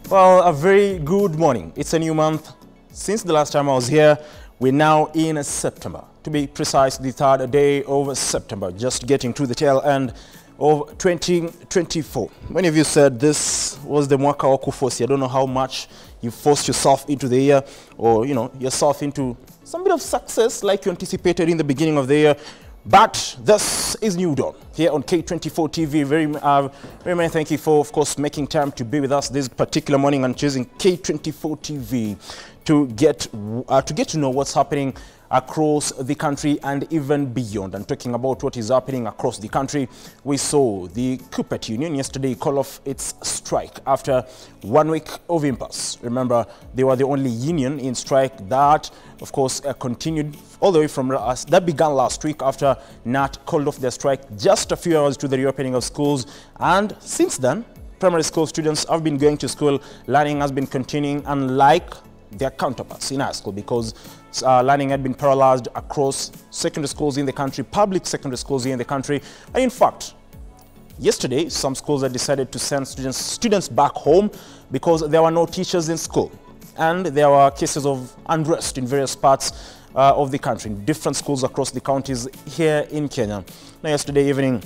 Well, a very good morning. It's a new month. Since the last time I was here, we're now in September. To be precise, the third day of September, just getting to the tail end of 2024. Many of you said this was the mwaka wa kufosi. I don't know how much you forced yourself into the year, or yourself into some bit of success like you anticipated in the beginning of the year. But this is New Dawn here on K24 Tv. Very many thank you for, of course, making time to be with us this particular morning and choosing K24 Tv to get to know what's happening across the country and even beyond. And talking about what is happening across the country, we saw the Kuppet Union yesterday call off its strike after 1 week of impasse. Remember, they were the only union in strike that, of course, continued all the way from that began last week after NAT called off their strike just a few hours to the reopening of schools. And since then, primary school students have been going to school. Learning has been continuing, unlike their counterparts in high school, because learning had been paralyzed across secondary schools in the country, public secondary schools here in the country. And in fact, yesterday, some schools had decided to send students back home because there were no teachers in school. And there were cases of unrest in various parts of the country, in different schools across the counties here in Kenya. Now, yesterday evening,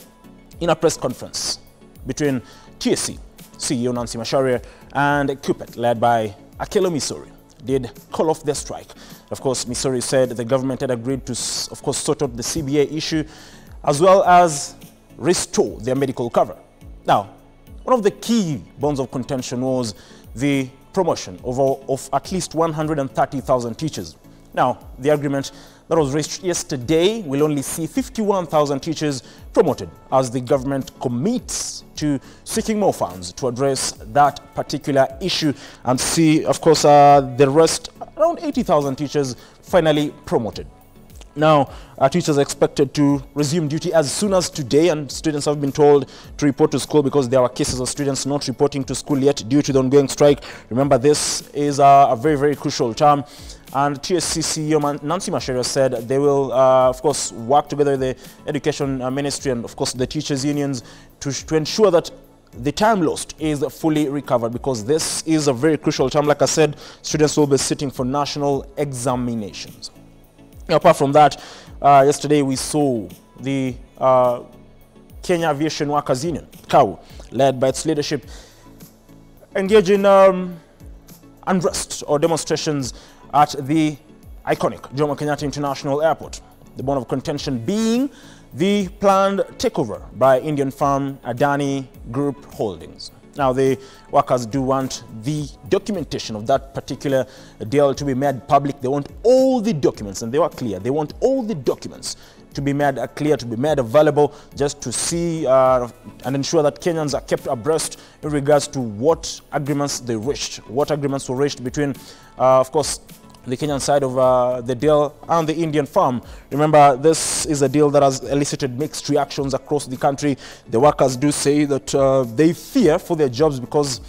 in a press conference between TSC CEO Nancy Macharia and Kuppet, led by Akelo Misori, did call off their strike. Of course, Misori said the government had agreed to, of course, sort out the CBA issue as well as restore their medical cover. Now, one of the key bones of contention was the promotion of at least 130,000 teachers. Now, the agreement that was reached yesterday will only see 51,000 teachers promoted as the government commits to seeking more funds to address that particular issue and see, of course, the rest, around 80,000 teachers finally promoted. Now, teachers are expected to resume duty as soon as today, and students have been told to report to school because there are cases of students not reporting to school yet due to the ongoing strike. Remember, this is a very, very crucial term. And TSC CEO Nancy Macharia said they will, of course, work together with the Education Ministry and, of course, the teachers' unions to ensure that the time lost is fully recovered, because this is a very crucial time. Like I said, students will be sitting for national examinations. Apart from that, yesterday we saw the Kenya Aviation Workers Union, KAU, led by its leadership, engage in unrest or demonstrations at the iconic Jomo Kenyatta International Airport. The bone of contention being the planned takeover by Indian firm Adani Group Holdings. Now, the workers do want the documentation of that particular deal to be made public. They want all the documents, and they were clear. They want all the documents to be made clear, to be made available, just to see and ensure that Kenyans are kept abreast in regards to what agreements they reached, what agreements were reached between, of course, the Kenyan side of the deal and the Indian firm. Remember, this is a deal that has elicited mixed reactions across the country. The workers do say that they fear for their jobs, because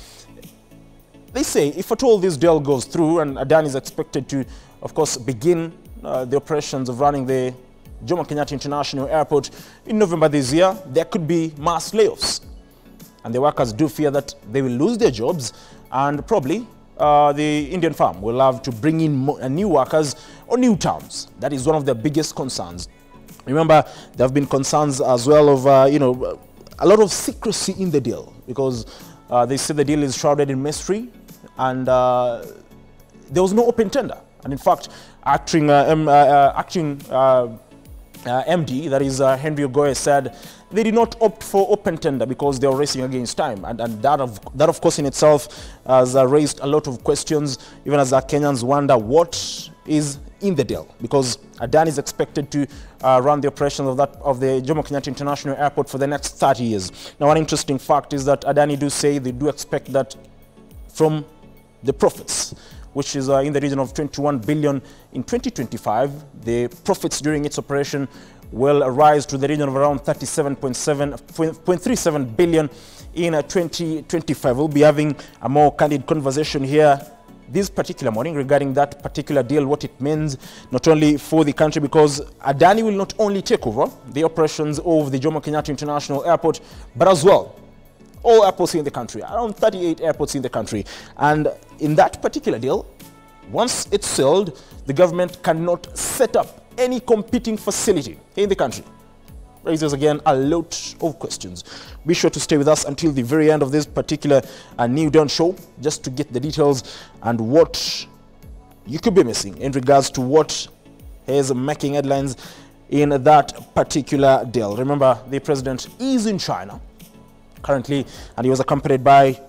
they say if at all this deal goes through and Adani is expected to, of course, begin the operations of running the Jomo Kenyatta International Airport in November this year, there could be mass layoffs. And the workers do fear that they will lose their jobs, and probably the Indian firm will have to bring in new workers on new terms. That is one of the biggest concerns. Remember, there have been concerns as well of, a lot of secrecy in the deal, because they say the deal is shrouded in mystery, and there was no open tender. And in fact, acting MD, that is Henry Ogoye, said they did not opt for open tender because they were racing against time, and that of course in itself has raised a lot of questions, even as Kenyans wonder what is in the deal, because Adani is expected to run the operations of the Jomo Kenyatta International Airport for the next 30 years. Now, one interesting fact is that Adani do say they do expect that from the profits, which is in the region of 21 billion in 2025, the profits during its operation will rise to the region of around 37.37 billion in 2025. We'll be having a more candid conversation here this particular morning regarding that particular deal, what it means not only for the country, because Adani will not only take over the operations of the Jomo Kenyatta International Airport, but as well all airports here in the country, around 38 airports in the country. And in that particular deal, once it's sealed, the government cannot set up any competing facility here in the country. Raises again a lot of questions. Be sure to stay with us until the very end of this particular New Dawn show, just to get the details and what you could be missing in regards to what is making headlines in that particular deal. Remember, the president is in China currently, and he was accompanied by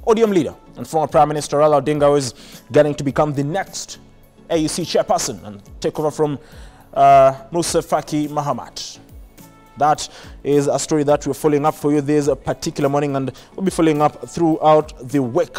ODM leader and former Prime Minister Raila Odinga, who is getting to become the next AUC chairperson and take over from Musa Faki Mahamat. That is a story that we're following up for you this particular morning, and we'll be following up throughout the week.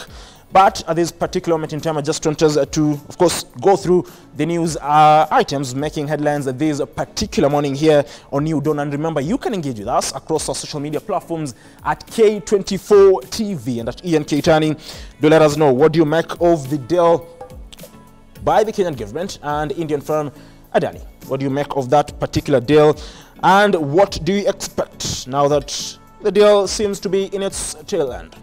But at this particular moment in time, I just want us to, of course, go through the news items making headlines this particular morning here on New Dawn. And remember, you can engage with us across our social media platforms at K24 TV and at Ian Keitani. Do let us know, what do you make of the deal by the Kenyan government and Indian firm Adani? What do you make of that particular deal? And what do you expect now that the deal seems to be in its tail end?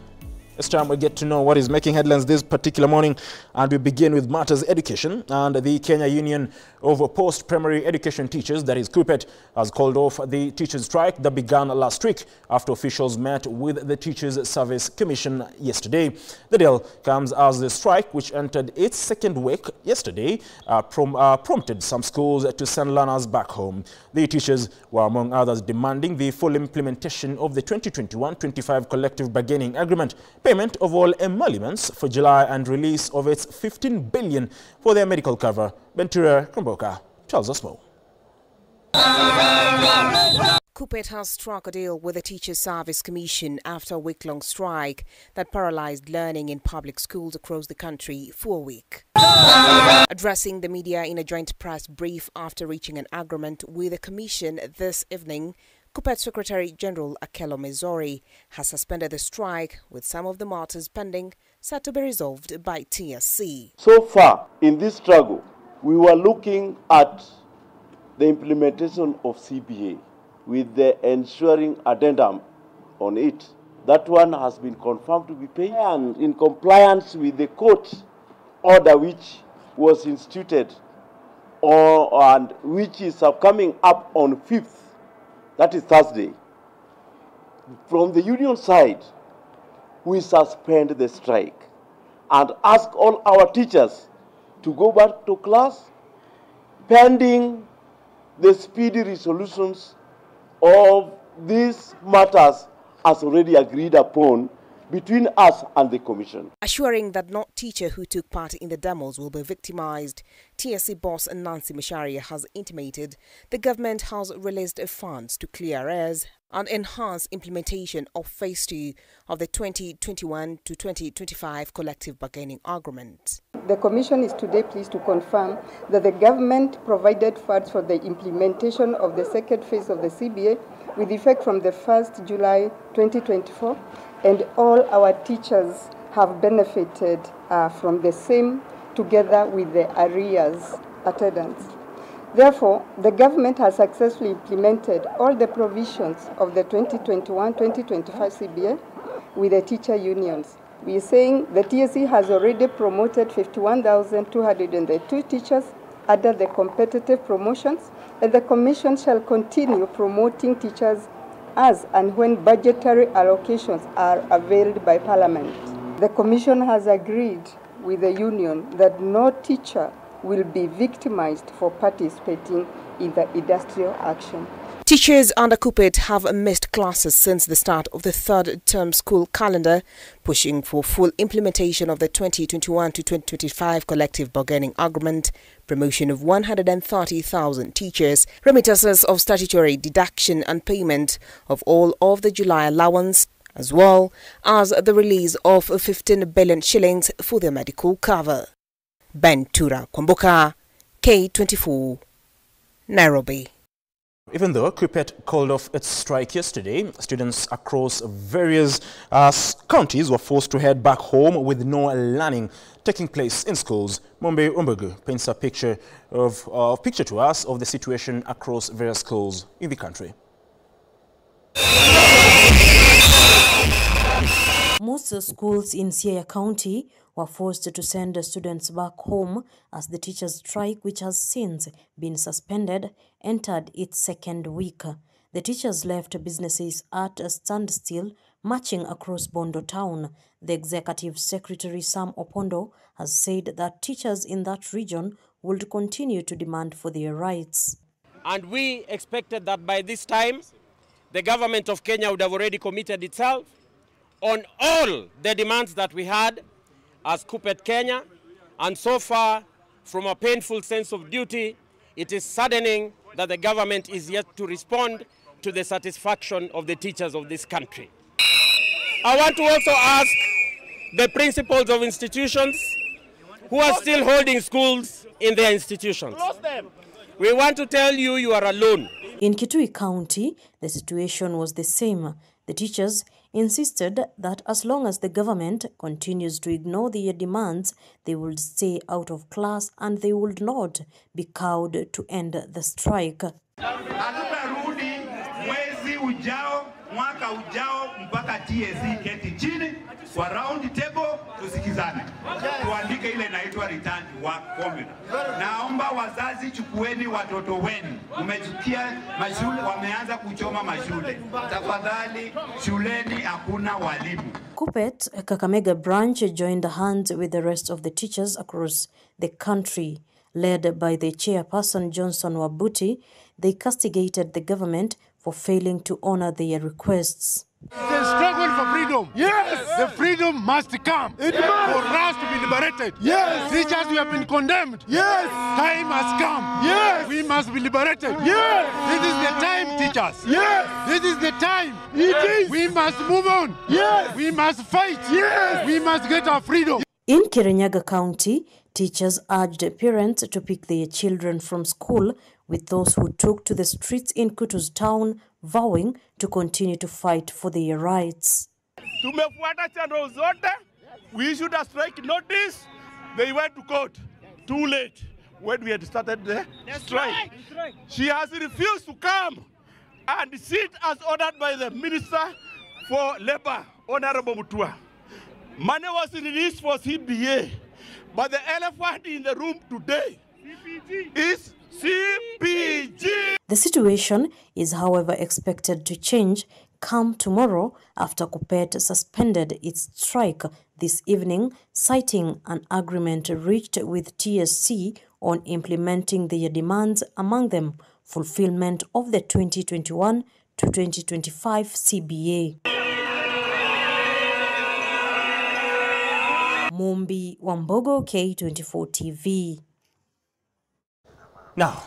This time we get to know what is making headlines this particular morning, and we begin with matters education. And the Kenya Union of Post-Primary Education Teachers, that is KUPPET, has called off the teachers' strike that began last week after officials met with the Teachers Service Commission yesterday. The deal comes as the strike, which entered its second week yesterday, prompted some schools to send learners back home. The teachers were, among others, demanding the full implementation of the 2021-25 collective bargaining agreement, payment of all emoluments for July, and release of its 15 billion for their medical cover. Ventura Kromboka tells us more. KUPPET has struck a deal with the Teachers Service Commission after a week-long strike that paralyzed learning in public schools across the country for a week. Addressing the media in a joint press brief after reaching an agreement with the Commission this evening, KUPPET Secretary General Akelo Mezori has suspended the strike, with some of the matters pending set to be resolved by TSC. So far in this struggle, we were looking at the implementation of CBA with the ensuring addendum on it. That one has been confirmed to be paid, and in compliance with the court order which was instituted and which is coming up on 5th, that is Thursday. From the union side, we suspend the strike and ask all our teachers to go back to class pending the speedy resolutions of these matters as already agreed upon between us and the Commission. Assuring that no teacher who took part in the demos will be victimized, TSC boss Nancy Macharia has intimated the government has released funds to clear arrears and enhance implementation of Phase 2 of the 2021 to 2025 collective bargaining agreement. The Commission is today pleased to confirm that the government provided funds for the implementation of the second phase of the CBA with effect from the 1st July 2024, and all our teachers have benefited from the same together with the arrears attendance. Therefore, the government has successfully implemented all the provisions of the 2021-2025 CBA with the teacher unions. We are saying the TSC has already promoted 51,202 teachers under the competitive promotions, and the Commission shall continue promoting teachers as and when budgetary allocations are availed by Parliament. The Commission has agreed with the union that no teacher will be victimized for participating in the industrial action. Teachers under KUPPET have missed classes since the start of the third-term school calendar, pushing for full implementation of the 2021 to 2025 collective bargaining agreement, promotion of 130,000 teachers, remittances of statutory deduction and payment of all of the July allowance, as well as the release of 15 billion shillings for their medical cover. Ventura Kwamboka, K24, Nairobi. Even though KUPPET called off its strike yesterday, students across various counties were forced to head back home with no learning taking place in schools. Mombe Umbegu paints a picture to us of the situation across various schools in the country. Most schools in Siaya County were forced to send students back home as the teachers' strike, which has since been suspended, entered its second week. The teachers left businesses at a standstill, marching across Bondo town. The Executive Secretary Sam Opondo has said that teachers in that region would continue to demand for their rights. And we expected that by this time, the government of Kenya would have already committed itself on all the demands that we had as KUPPET Kenya. And so far, from a painful sense of duty, it is saddening that the government is yet to respond to the satisfaction of the teachers of this country. I want to also ask the principals of institutions who are still holding schools in their institutions. We want to tell you, you are alone. In Kitui County, the situation was the same. The teachers insisted that as long as the government continues to ignore their demands, they would stay out of class and they would not be cowed to end the strike. Mwaka ujao mpaka TSC keti chini kwa round table tusikizane. Tuandike ile inaitwa return to work formula. Naomba wazazi chukueni watoto wenu. Umechukia mashule wameanza kuchoma mashule. Tafadhali shuleni hakuna walimu. KUPPET Kakamega branch joined hands with the rest of the teachers across the country. Led by the chairperson Johnson Wabuti, they castigated the government for failing to honor their requests. The struggle for freedom. Yes. The freedom must come. It must. For us to be liberated. Yes. Teachers, we have been condemned. Yes. Time has come. Yes. We must be liberated. Yes. This is the time, teachers. Yes. This is the time. It is. We must move on. Yes. We must fight. Yes. We must get our freedom. In Kirinyaga County, teachers urged parents to pick their children from school, with those who took to the streets in Kutu's town vowing to continue to fight for their rights. Tumefuata channel zote. We issued a strike notice. They went to court. Too late when we had started the strike. She has refused to come and sit as ordered by the Minister for Labor, Honorable Mutua. Money was released for CBA, but the elephant in the room today is CPG. The situation is, however, expected to change come tomorrow after KUPPET suspended its strike this evening, citing an agreement reached with TSC on implementing their demands, among them fulfillment of the 2021 to 2025 CBA. Mumbi Wambogo, K24 TV. Now,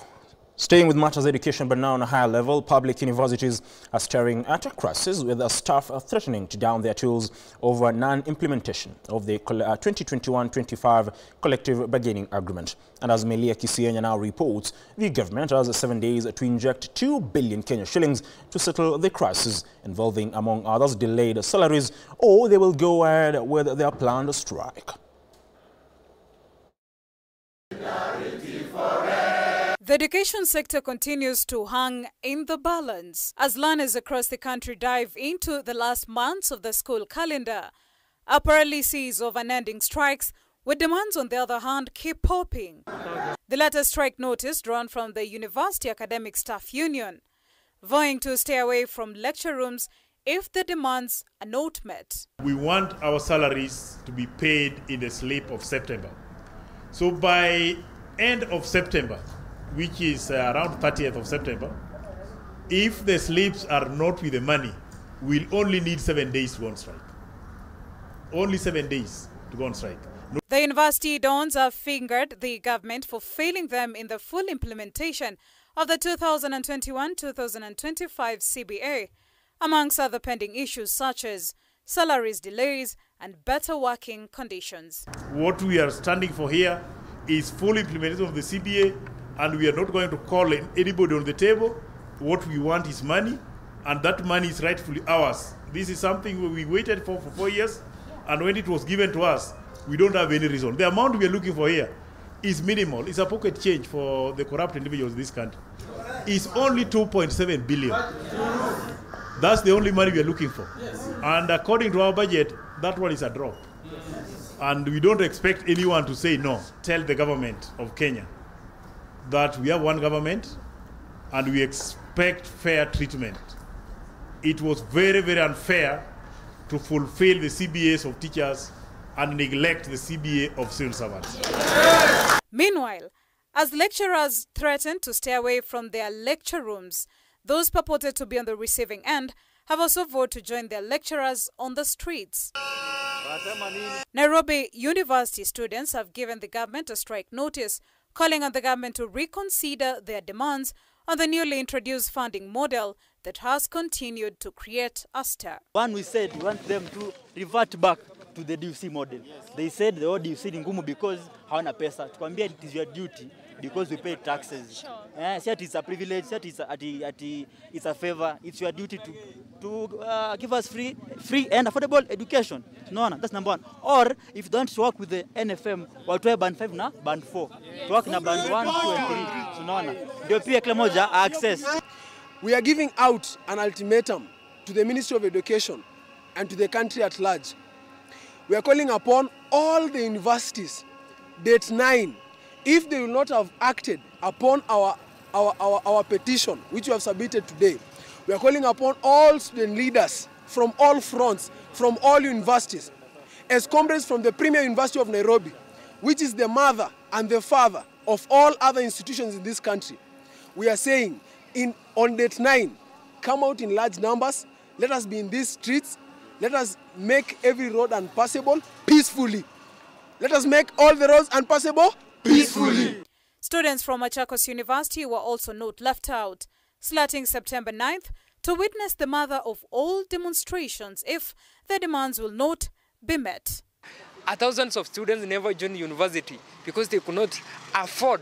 staying with matters education, but now on a higher level, public universities are staring at a crisis with the staff threatening to down their tools over non-implementation of the 2021-25 collective bargaining agreement. And as Melia Kisienya now reports, the government has 7 days to inject 2 billion Kenya shillings to settle the crisis, involving, among others, delayed salaries, or they will go ahead with their planned strike. The education sector continues to hang in the balance as learners across the country dive into the last months of the school calendar. A paralysis of unending strikes, with demands on the other hand keep popping. The latest strike notice drawn from the University Academic Staff Union, vowing to stay away from lecture rooms if the demands are not met. We want our salaries to be paid in the slip of September. So by end of September, which is around 30th of September, if the slips are not with the money, we'll only need 7 days to go on strike. Only 7 days to go on strike. No. The university dons have fingered the government for failing them in the full implementation of the 2021-2025 CBA, amongst other pending issues such as salaries delays and better working conditions. What we are standing for here is full implementation of the CBA, and we are not going to call anybody on the table. What we want is money, and that money is rightfully ours. This is something we waited for 4 years, and when it was given to us, we don't have any reason. The amount we are looking for here is minimal. It's a pocket change for the corrupt individuals in this country. It's only 2.7 billion. That's the only money we are looking for. And according to our budget, that one is a drop. And we don't expect anyone to say no. Tell the government of Kenya that we have one government and we expect fair treatment. It was very, very unfair to fulfill the CBAs of teachers and neglect the CBA of civil servants. Meanwhile, as lecturers threaten to stay away from their lecture rooms, those purported to be on the receiving end have also vowed to join their lecturers on the streets. Nairobi University students have given the government a strike notice, calling on the government to reconsider their demands on the newly introduced funding model that has continued to create a stir. One, we said we want them to revert back to the DUC model. They said the old DUC ni ngumu because hawana pesa. Tukwambia it is your duty because we pay taxes. Sure. See, it's a privilege, it's a favor. It's your duty to give us free and affordable education. No, that's number one. Or if you don't work with the NFM, we'll try band 5 na band 4. To work na band 1, 2 and 3. Tunaona. Ndio pia kila moja access. We are giving out an ultimatum to the Ministry of Education and to the country at large. We are calling upon all the universities, date 9, if they will not have acted upon our petition, which we have submitted today. We are calling upon all student leaders from all fronts, from all universities, as comrades from the Premier University of Nairobi, which is the mother and the father of all other institutions in this country. We are saying, on date 9, come out in large numbers, let us be in these streets, let us make every road unpassable peacefully. Let us make all the roads unpassable peacefully. Students from Machakos University were also not left out, slating September 9th to witness the mother of all demonstrations if their demands will not be met. Thousands of students never joined university because they could not afford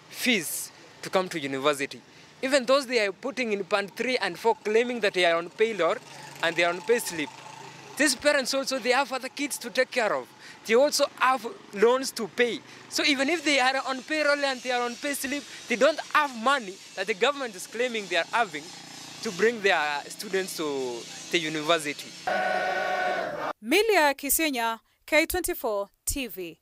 fees to come to university. Even those they are putting in band 3 and 4 claiming that they are on payroll and they are on pay slip. These parents also, they have other kids to take care of. They also have loans to pay. So even if they are on payroll and they are on pay slip, they don't have money that the government is claiming they are having to bring their students to the university. Milia Kisenya, K24 TV.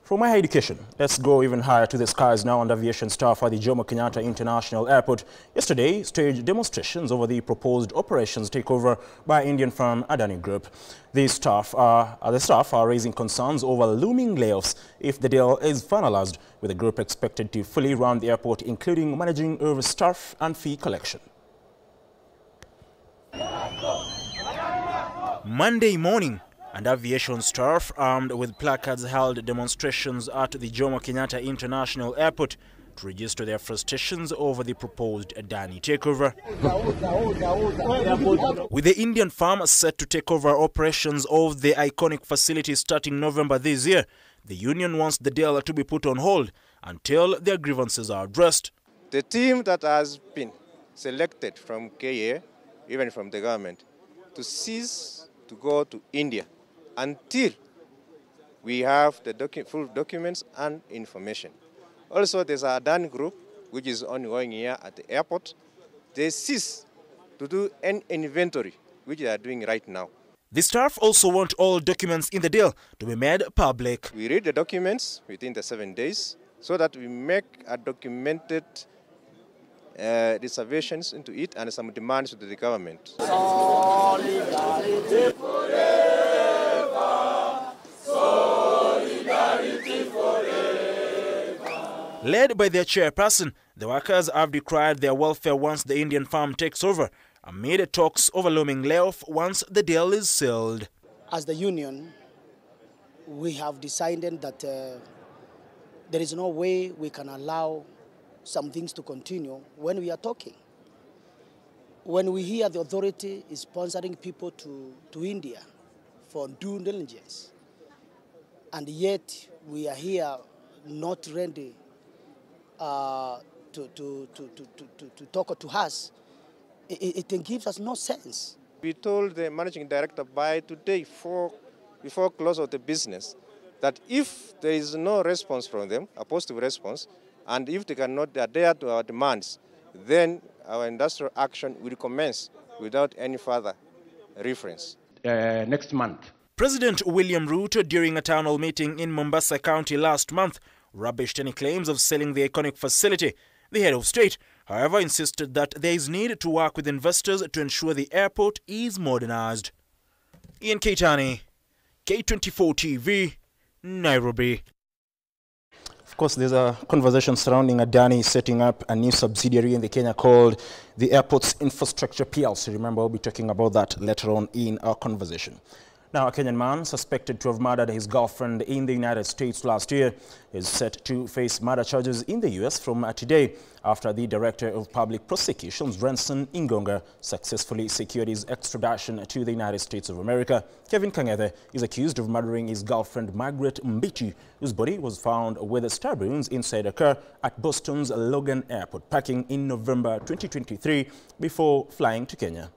From higher education, let's go even higher to the skies now. And aviation staff at the Jomo Kenyatta International Airport yesterday staged demonstrations over the proposed operations takeover by Indian firm Adani Group. The staff are raising concerns over looming layoffs if the deal is finalized, with the group expected to fully run the airport, including managing over staff and fee collection. Monday morning, and aviation staff armed with placards held demonstrations at the Jomo Kenyatta International Airport to register their frustrations over the proposed Adani takeover. With the Indian firm set to take over operations of the iconic facility starting November this year, the union wants the deal to be put on hold until their grievances are addressed. The team that has been selected from KA, even from the government, to cease to go to India until we have the full documents and information. Also, there's a Adani group, which is ongoing here at the airport. They cease to do an inventory, which they are doing right now. The staff also want all documents in the deal to be made public. We read the documents within the 7 days so that we make a documented reservations into it and some demands to the government. Solidarity forever. Solidarity forever. Led by their chairperson, the workers have decried their welfare once the Indian firm takes over, amid talks over looming layoff once the deal is sealed. As the union, we have decided that there is no way we can allow some things to continue when we are talking. When we hear the authority is sponsoring people to India for due diligence, and yet we are here not ready to talk to us, it gives us no sense. We told the managing director by today, before close of the business, that if there is no response from them, a positive response, and if they cannot adhere to our demands, then our industrial action will commence without any further reference. next month. President William Ruto, during a town hall meeting in Mombasa County last month, rubbished any claims of selling the iconic facility. The head of state, however, insisted that there is need to work with investors to ensure the airport is modernized. Ian Keitani, K24 TV, Nairobi. Of course, there's a conversation surrounding Adani setting up a new subsidiary in the Kenya called the Airports Infrastructure PLC. Remember, we'll be talking about that later on in our conversation. Now, a Kenyan man suspected to have murdered his girlfriend in the United States last year is set to face murder charges in the U.S. from today after the Director of Public Prosecutions, Renson Ingonga, successfully secured his extradition to the United States of America. Kevin Kang'ethe is accused of murdering his girlfriend, Margaret Mbichi, whose body was found with stab wounds inside a car at Boston's Logan Airport parking in November 2023 before flying to Kenya.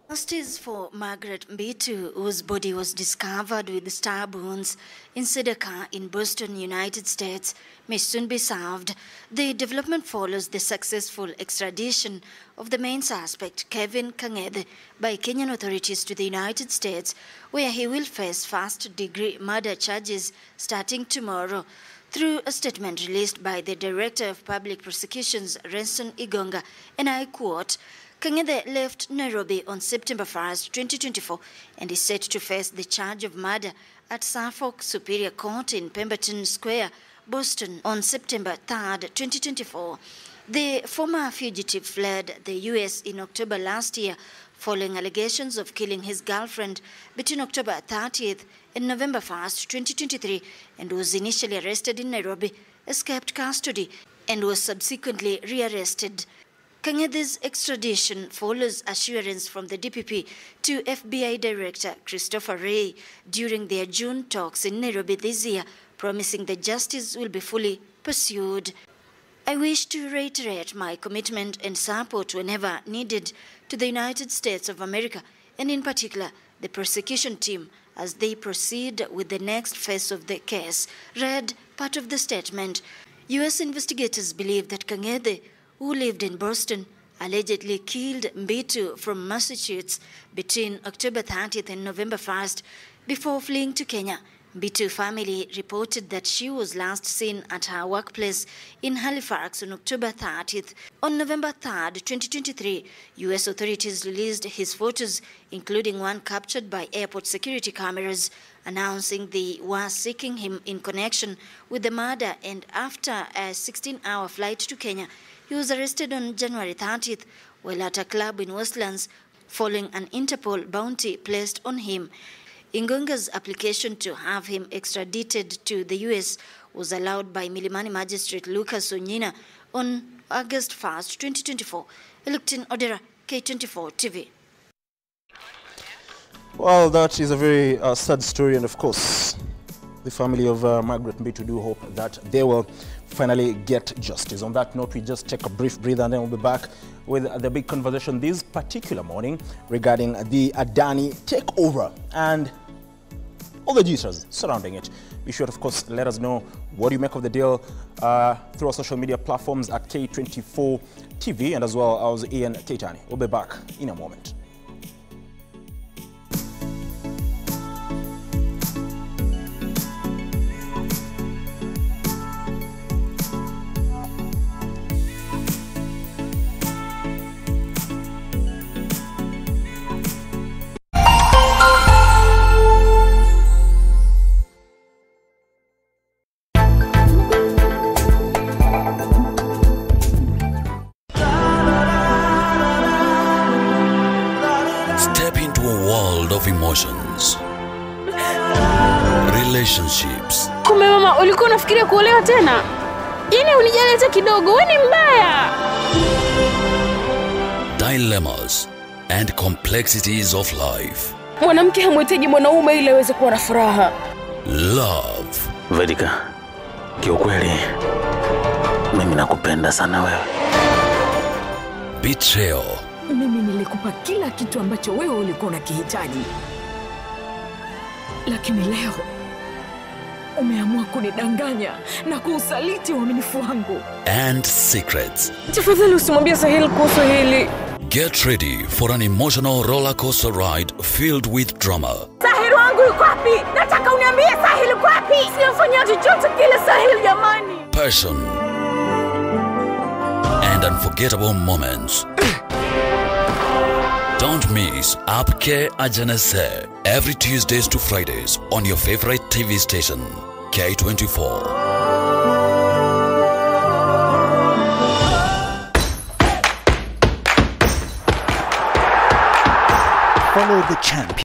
Justice for Margaret Mbitu, whose body was discovered with stab wounds inside a car in Boston, United States, may soon be served. The development follows the successful extradition of the main suspect, Kevin Kang'ethe, by Kenyan authorities to the United States, where he will face first-degree murder charges starting tomorrow. Through a statement released by the Director of Public Prosecutions, Renson Ingonga, and I quote, Kang'ethe left Nairobi on September 1st, 2024, and is set to face the charge of murder at Suffolk Superior Court in Pemberton Square, Boston, on September 3rd, 2024. The former fugitive fled the U.S. in October last year following allegations of killing his girlfriend between October 30th and November 1st, 2023, and was initially arrested in Nairobi, escaped custody, and was subsequently rearrested. Kang'ethe's extradition follows assurance from the DPP to FBI Director Christopher Wray during their June talks in Nairobi this year, promising that justice will be fully pursued. I wish to reiterate my commitment and support whenever needed to the United States of America, and in particular the prosecution team, as they proceed with the next phase of the case, read part of the statement. U.S. investigators believe that Kang'ethe, who lived in Boston, allegedly killed Mbitu from Massachusetts between October 30th and November 1st before fleeing to Kenya. Mbitu family reported that she was last seen at her workplace in Halifax on October 30th. On November 3rd, 2023, U.S. authorities released his photos, including one captured by airport security cameras, announcing they were seeking him in connection with the murder, and after a 16-hour flight to Kenya, he was arrested on January 30th while at a club in Westlands following an Interpol bounty placed on him. Ingonga's application to have him extradited to the U.S. was allowed by Milimani Magistrate Lucas Onyina on August 1st, 2024. Electin Odera, K24 TV. Well, that is a very sad story, and of course, the family of Margaret Mbitu do hope that they will finally get justice. On that note, we just take a brief breather and then we'll be back with the big conversation this particular morning regarding the Adani takeover and all the details surrounding it. Be sure, of course, let us know what you make of the deal through our social media platforms at K24 TV and as well as Ian Keitani. We'll be back in a moment. Emotions, relationships. Kumbe mama, ulikuwa unafikiria kuolewa tena? Yaani unijali hata kidogo, wewe ni mbaya. Dilemmas and complexities of life. Mwanamke hamhitaji mwanaume ili aweze kuwa na furaha. Love. Vedika, kiukweli mimi nakupenda sana wewe. Betrayal. Mimi nilikupa kila kitu ambacho wewe ulikuwa unakihitaji. Lakini leo umeamua kunidanganya na kuusaliti uaminifu wangu. And secrets. Tafadhali usimwambie Sahil kuhusu hili. Get ready for an emotional roller coaster ride filled with drama, Sahil wangu yuko wapi? Nataka uniambie Sahil yuko wapi? Siyafanya chochote kile Sahil jamani. passion, and unforgettable moments. Don't miss Aapke Ajane Se every Tuesdays to Fridays on your favorite TV station, K24. Follow the champion.